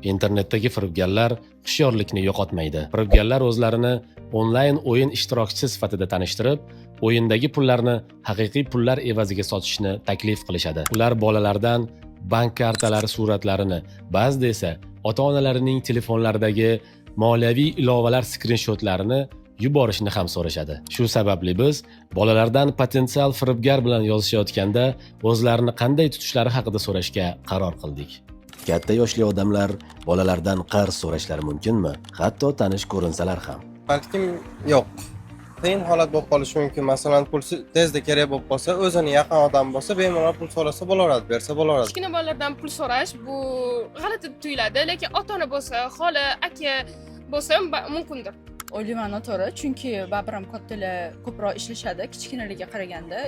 Internetdagi firibgarlar hushyorlikni yo'qotmaydi. Firibgarlar o'zlarini onlayn o'yin ishtirokchisi sifatida tanishtirib, o'yindagi pullarni haqiqiy pullar evaziga sotishni taklif qilishadi. Ular bolalardan bank kartalari suratlarini, ba'zida esa ota-onalarining telefonlaridagi moliyaviy ilovalar skrinshotlarini yuborishni ham so'rashadi. Shu sababli biz bolalardan potensial firibgar bilan yozishayotganda o'zlarini qanday tutishlari haqida so'rashga qaror qildik. Katta yoshli odamlar bolalardan qarz so'rashlari mumkinmi? Hatto tanish ko'rinsalar ham. Balkim yo'q. Qiyin holat bo'lib qolishi mumkin. Masalan, pul tezda kerak bo'lib qolsa, o'zini yaqin odam bo'lsa, bemalol pul so'rasa bo'laveradi, bersa bo'laveradi. Kichkina bolalardan pul so'rash bu g'alati tuyuladi, lekin ota-ona bo'lsa, xola, aka bo'lsa mumkindir. O'ylayman noto'g'ri, chunki baribir ham kattalar ko'proq ishlashadi kichkinalarga qaraganda.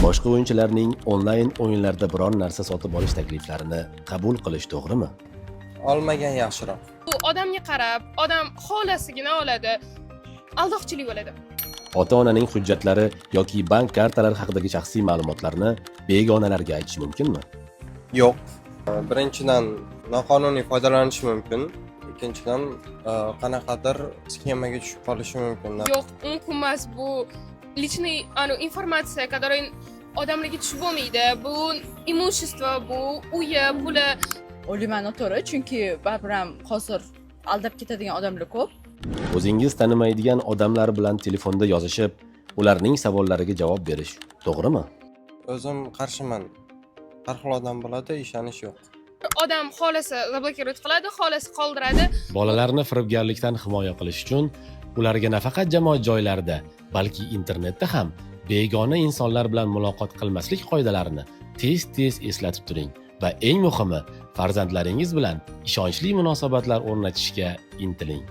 Boshqa o'yinchilarning onlayn o'yinlarda biror narsa sotib olish takliflarini qabul qilish to'g'rimi? Olmagan yaxshiroq. Bu odamga qarab, odam xolasigina oladi. Aldoqchilik bo'ladi. Ota-onaning hujjatlari yoki bank kartalari haqidagi shaxsiy ma'lumotlarni begonalarga aytish mumkinmi? Yo'q. Birinchidan noqonuniy foydalanish mumkin. Ikkinchidan qanaqadir sxemaga tushib qolishi mumkin. Yo'q, mumkin emas. Bu личный informatsiya, которая odamlarga tushib bo'lmaydi. Bu imущество, bu uyi, puli. O'ylayman noto'g'ri, chunki baribir ham hozir aldab ketadigan odamlar ko'p. O'zingiz tanimaydigan odamlar bilan telefonda yozishib, ularning savollariga javob berish to'g'rimi? O'zim qarshiman. Har xil odam bo'ladi, ishonish yo'q. Odam xolasi zablokировать qiladi, xolasi qoldiradi. Bolalarni firibgarlikdan himoya qilish uchun ularga nafaqat jamoat joylarida, balki internetda ham begona insonlar bilan muloqot qilmaslik qoidalarini tez-tez eslatib turing va eng muhimi, farzandlaringiz bilan ishonchli munosabatlar o'rnatishga intiling.